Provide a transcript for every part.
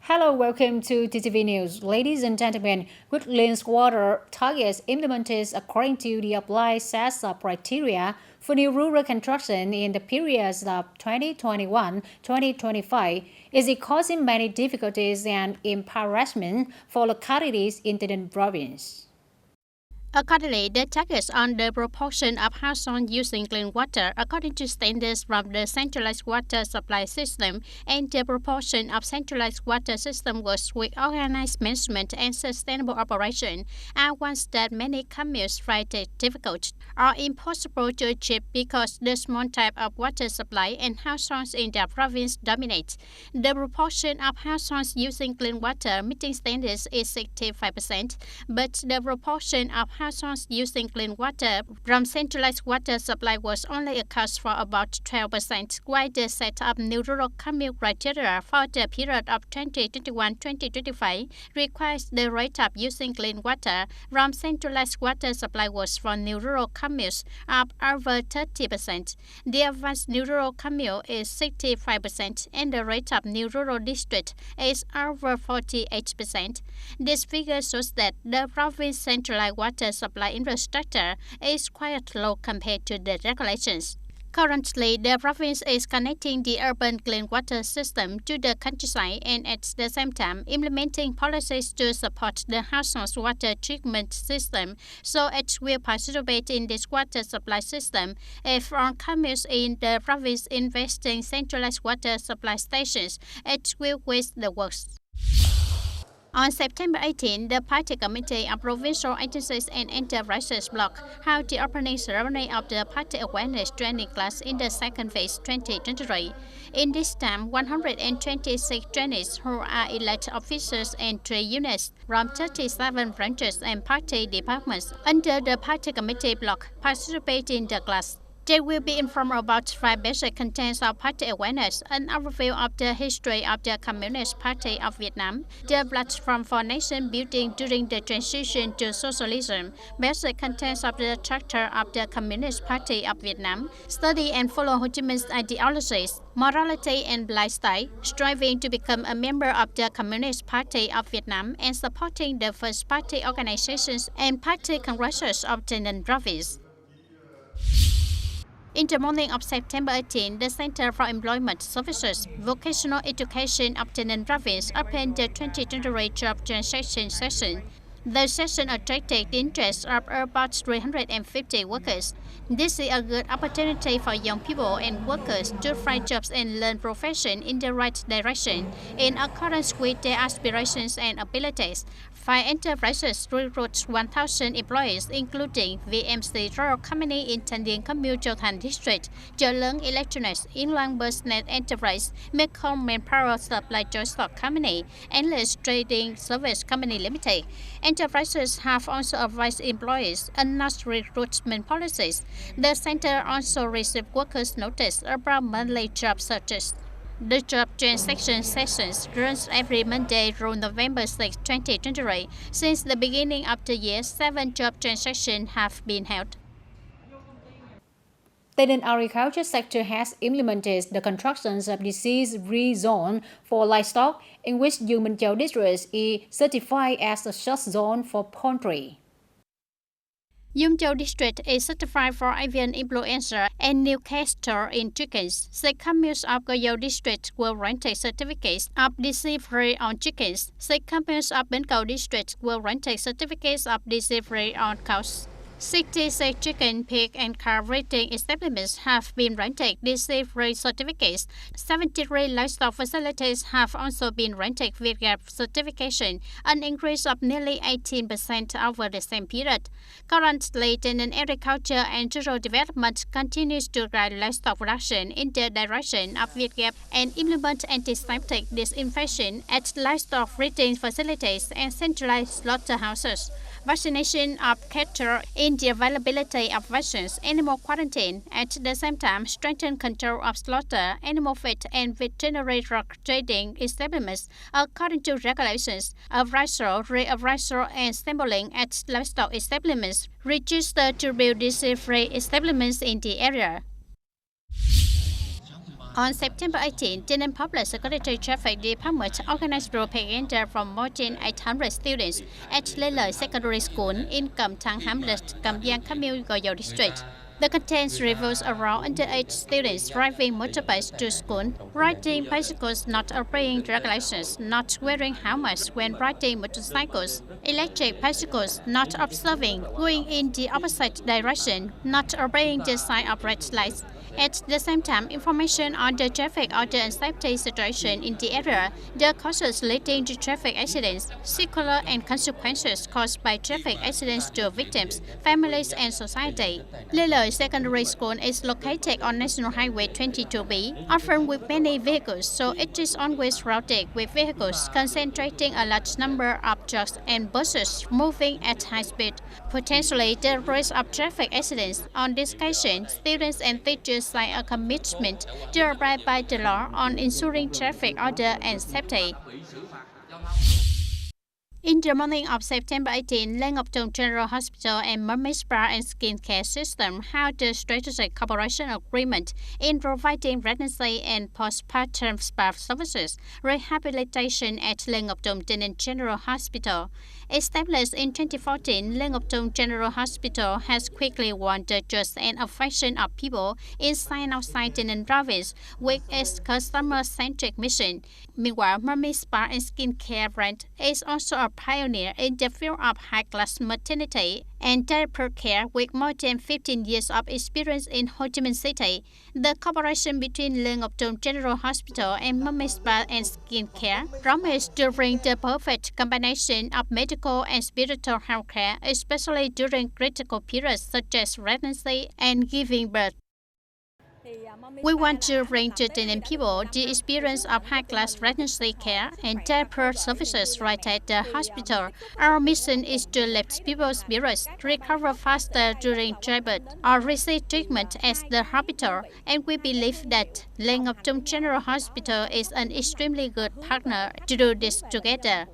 Hello, welcome to TTV News. Ladies and gentlemen, Woodlands water targets implemented according to the applied set of criteria for new rural construction in the periods of 2021-2025 is causing many difficulties and embarrassment for localities in the province. Accordingly, the targets on the proportion of households using clean water according to standards from the centralized water supply system and the proportion of centralized water system works with organized management and sustainable operation are ones that many communes find it difficult or impossible to achieve because the small type of water supply and households in the province dominate. The proportion of households using clean water meeting standards is 65%, but the proportion of households using clean water from centralized water supply was only accounts for about 12%, while the set of new rural commune criteria for the period of 2021-2025 requires the rate of using clean water from centralized water supply was for new rural communes of over 30%. The advanced new rural commune is 65%, and the rate of new rural district is over 48%. This figure shows that the province's centralized water supply infrastructure is quite low compared to the regulations. Currently, the province is connecting the urban clean water system to the countryside and at the same time implementing policies to support the household water treatment system so it will participate in this water supply system. If all communes in the province invest in centralized water supply stations, it will waste the works. On September 18, the Party Committee of Provincial Agencies and Enterprises Bloc held the opening ceremony of the Party Awareness Training class in the second phase 2023. In this time, 126 trainees who are elected officers and trade units from 37 branches and party departments under the Party Committee Bloc participate in the class. They will be informed about 5 basic contents of party awareness, an overview of the history of the Communist Party of Vietnam, the platform for nation building during the transition to socialism, basic contents of the structure of the Communist Party of Vietnam, study and follow Ho Chi Minh's ideologies, morality and lifestyle, striving to become a member of the Communist Party of Vietnam and supporting the first party organizations and party congresses of TayNinhTV province. In the morning of September 18, the Center for Employment Services, Vocational Education of TayNinhTV province opened the 2023 job transaction session. The session attracted the interest of about 350 workers. This is a good opportunity for young people and workers to find jobs and learn profession in the right direction, in accordance with their aspirations and abilities. 5 enterprises recruit 1,000 employees, including VMC Rural Company in Thanh Điền Commune, Châu Thành District, Chợ Lớn Electronics, Yên Loan Business Enterprise, Mekong Manpower Supply Joint Stock Company, Endless Trading Service Company Limited. Enterprises have also advised employees on not recruitment policies. The center also received workers' notice about monthly job searches. The job transaction sessions runs every Monday through November 6, 2023. Since the beginning of the year, 7 job transactions have been held. The agriculture sector has implemented the constructions of disease-free zone for livestock, in which U Minh Châu district is certified as a short zone for poultry. U Minh Châu district is certified for avian influenza and Newcastle in chickens. 6 communes of Goyo district will granted certificates of disease-free on chickens. 6 communes of Bến Cầu district will granted certificates of disease-free on cows. 66 chicken, pig, and cow breeding establishments have been granted disease-free certificates. 73 livestock facilities have also been granted VIRGAP certification, an increase of nearly 18% over the same period. Currently, TayNinhTV Agriculture and Rural Development continues to guide livestock production in the direction of VIRGAP and implement antiseptic disinfection at livestock breeding facilities and centralized slaughterhouses. Vaccination of cattle in the availability of vaccines, animal quarantine, at the same time strengthen control of slaughter, animal feed, and veterinary drug trading establishments according to regulations. Appraisal, reappraisal, and sampling at livestock establishments registered to build disease-free establishments in the area. On September 18, TayNinhTV Public Security Traffic Department organized propaganda from more than 800 students at Lê Lợi Secondary School in Cẩm Thang Hamlet, Cẩm Giang, Camille Goyo District. The content reveals around underage students driving motorbikes to school, riding bicycles, not obeying regulations, not wearing helmets when riding motorcycles, electric bicycles, not observing, going in the opposite direction, not obeying the sign of red lights. At the same time, information on the traffic order and safety situation in the area, the causes leading to traffic accidents, sequelae and consequences caused by traffic accidents to victims, families and society. Lê Lợi Secondary School is located on National Highway 22B, often with many vehicles, so it is always crowded with vehicles, concentrating a large number of trucks and buses moving at high speed. Potentially, the risk of traffic accidents. On this occasion, students and teachers sign a commitment to abide by the law on ensuring traffic order and safety. In the morning of September 18, Lê Ngọc Thùng General Hospital and Mermaid Spa and Skin Care System held a strategic cooperation agreement in providing pregnancy and postpartum spa services, rehabilitation at Lê Ngọc Thùng General Hospital. Established in 2014, Lê Ngọc Thùng General Hospital has quickly won the trust and affection of people inside and outside TayNinhTV province with its customer-centric mission. Meanwhile, Mermaid Spa and Skin Care brand is also a pioneer in the field of high-class maternity and diaper care with more than 15 years of experience in Ho Chi Minh City. The cooperation between Lê Ngọc Thùng General Hospital and Mermaid Spa and Skin Care promised to bring the perfect combination of medical and spiritual health care, especially during critical periods such as pregnancy and giving birth. We want to bring to TayNinhTV people the experience of high-class pregnancy care and diaper services right at the hospital. Our mission is to lift people's spirits, recover faster during childbirth, or receive treatment at the hospital, and we believe that Lê Ngọc Thùng General Hospital is an extremely good partner to do this together.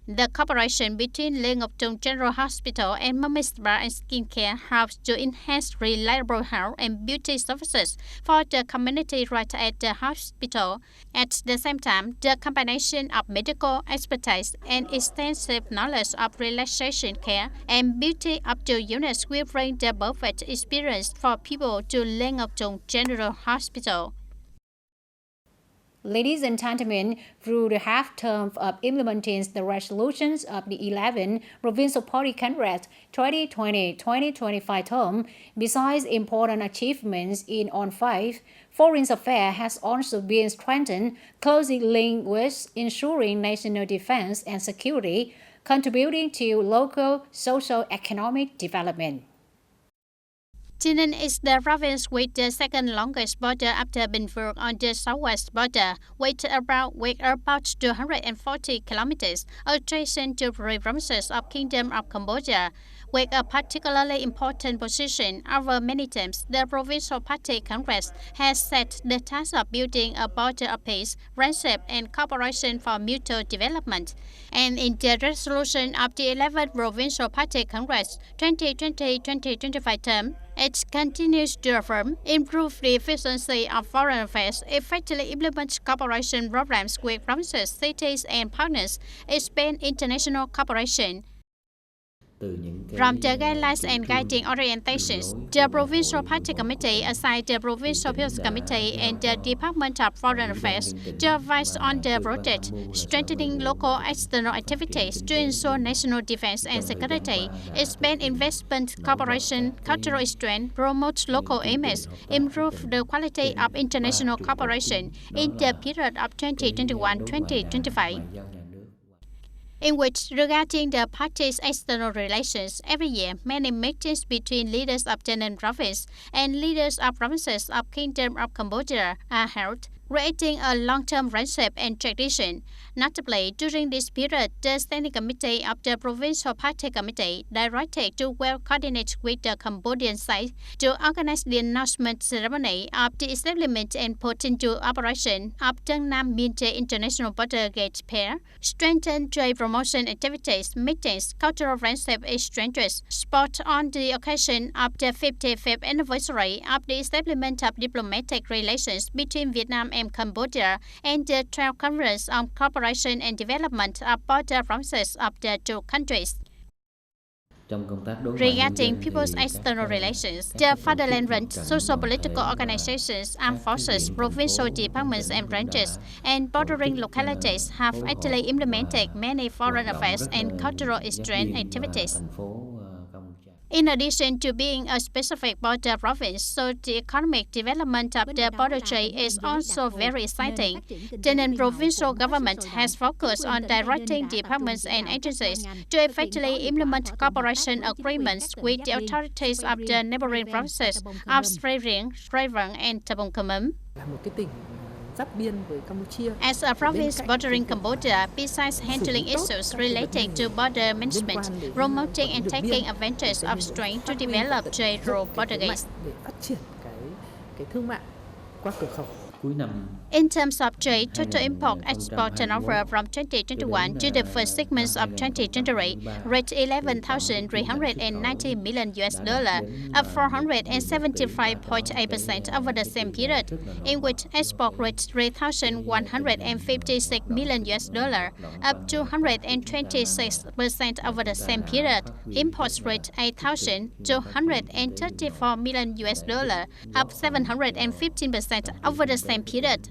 The cooperation between Lê Ngọc Thùng General Hospital and Mermaid Spa and Skin Care helps to enhance reliable health and beauty services for the community right at the hospital. At the same time, the combination of medical expertise and extensive knowledge of relaxation care and beauty up to units will bring the perfect experience for people to Lê Ngọc Thùng General Hospital. Ladies and gentlemen, through the half term of implementing the resolutions of the 11th Provincial Party Congress 2020-2025 term, besides important achievements in on 5, foreign affairs has also been strengthened, closely linked with ensuring national defense and security, contributing to local socio-economic development. TayNinhTV is the province with the second longest border after Bình Phước on the southwest border, with about 240 kilometers, adjacent to the provinces of Kingdom of Cambodia. With a particularly important position over many terms, the Provincial Party Congress has set the task of building a border of peace, friendship, and cooperation for mutual development. And in the resolution of the 11th Provincial Party Congress 2020-2025 term, it continues to affirm, improve the efficiency of foreign affairs, effectively implement cooperation programs with provinces, cities, and partners, expand international cooperation. From the guidelines and guiding orientations, the Provincial Party Committee assigned the Provincial Peace Committee and the Department of Foreign Affairs to advise on the project, strengthening local external activities to ensure national defense and security, expand investment cooperation, cultural strength, promote local image, improve the quality of international cooperation in the period of 2021-2025. In which, regarding the parties' external relations, every year many meetings between leaders of TayNinhTV province and leaders of provinces of Kingdom of Cambodia are held. creating a long-term friendship and tradition. Notably, during this period, the Standing Committee of the Provincial Party Committee directed to well coordinate with the Cambodian side to organize the announcement ceremony of the establishment and put into operation of the Nam Myanmar International Border Gate Pier, strengthen trade promotion activities, meetings, cultural friendship exchanges, sport on the occasion of the 55th anniversary of the establishment of diplomatic relations between Vietnam and Cambodia, and the 12th Conference on Cooperation and Development of Border Provinces of the two countries. Regarding people's external relations, the Fatherland Run, social political organizations, armed forces, provincial departments and branches, and bordering localities have actually implemented many foreign affairs and cultural exchange activities. In addition to being a specific border province, so the economic development of the border trade is also very exciting. The provincial government has focused on directing departments and agencies to effectively implement cooperation agreements with the authorities of the neighboring provinces of Srai Rieng, Srai Vang, and Tabong Khmer. As a province bordering Cambodia, besides handling issues relating to border management, promoting and taking advantage of strength to develop trade through border gates. In terms of trade, total import-export turnover from 2021 to the first 6 months of 2023 reached $11,390 million, up 475.8% over the same period, in which export reached $3,156 million, up 226% over the same period. Imports reached $8,234 million, up 715% over the same period.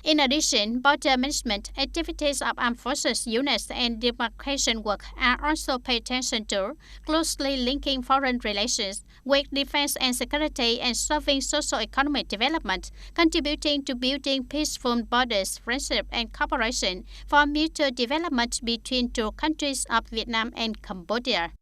In addition, border management activities of armed forces units and demarcation work are also paid attention to, closely linking foreign relations with defense and security and serving socio-economic development, contributing to building peaceful borders, friendship and cooperation for mutual development between two countries of Vietnam and Cambodia.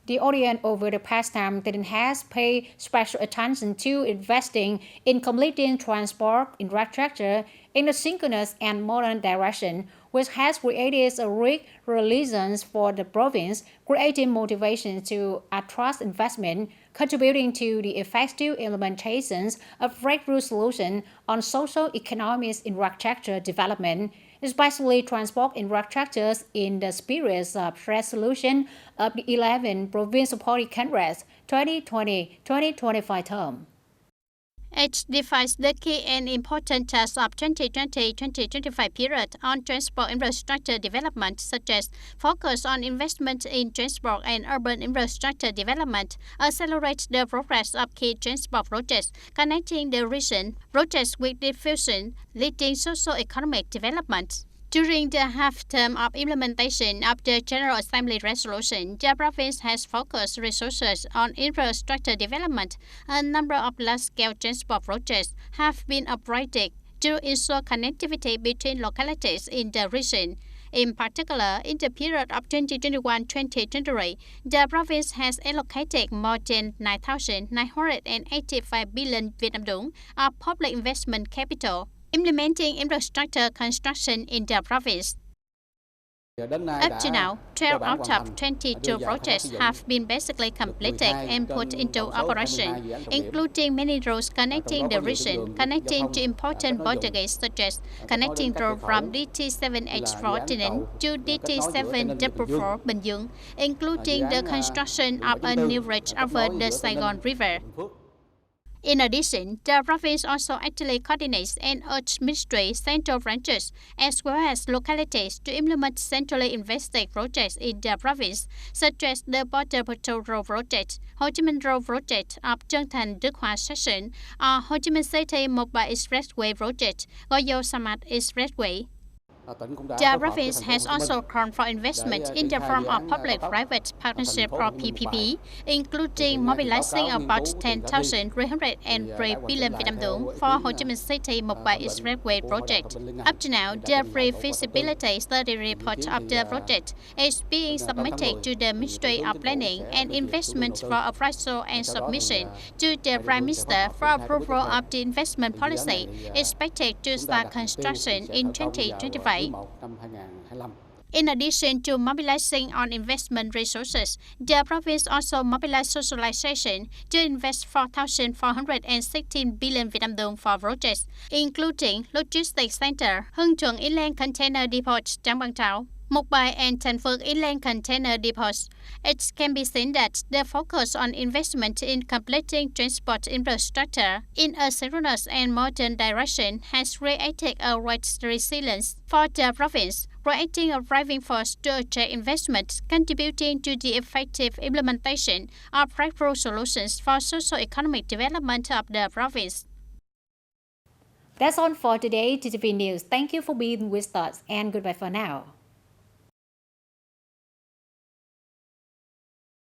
The audience over the past time has paid special attention to investing in completing transport infrastructure in a synchronous and modern direction, which has created a rich resilience for the province, creating motivation to attract investment, contributing to the effective implementation of breakthrough solutions on social economic infrastructure development, especially transport infrastructures in the spirit of resolution of the 11th Provincial Party Congress 2020-2025 term. It defines the key and important tasks of 2020-2025 period on transport infrastructure development, such as focus on investment in transport and urban infrastructure development, accelerate the progress of key transport projects, connecting the region, projects with diffusion, leading socio-economic development. During the half-term of implementation of the General Assembly resolution, the province has focused resources on infrastructure development. A number of large-scale transport projects have been operated to ensure connectivity between localities in the region. In particular, in the period of 2021-2023, the province has allocated more than 9,985 billion Vietnam dong of public investment capital, implementing infrastructure construction in the province. Up to now, 12 out of 22 projects have been basically completed and put into operation, including many roads connecting the region, connecting to important border gates such as connecting road from DT7H4 TayNinh to DT744 Bình Dương, including the construction of a new bridge over the Saigon River. In addition, the province also actively coordinates and urges ministry central branches as well as localities to implement centrally invested projects in the province, such as the Border Patrol Road Project, Ho Chi Minh Road Project of Trân Thành Đức Hòa section, or Ho Chi Minh City Mobile Expressway Project, Goyo Samat Expressway. The province has also called for investment in the form of public-private partnership or PPP, including mobilizing about 10,303 billion Vietnam dong for Ho Chi Minh City Mumbai Expressway project. Up to now, the pre-feasibility study report of the project is being submitted to the Ministry of Planning and Investment for appraisal and submission to the Prime Minister for approval of the investment policy, expected to start construction in 2025. In addition to mobilizing on investment resources, the province also mobilized socialization to invest 4,416 billion Vietnam dong for projects, including logistics center, Hưng Thuận Inland Container Depot, Trang Bang Trao, Mộc and Thành Phước Inland Container Depots. It can be seen that the focus on investment in completing transport infrastructure in a synchronous and modern direction has created a great resilience for the province, creating a driving force to attract investment, contributing to the effective implementation of practical solutions for socio-economic development of the province. That's all for today, TTV News. Thank you for being with us and goodbye for now.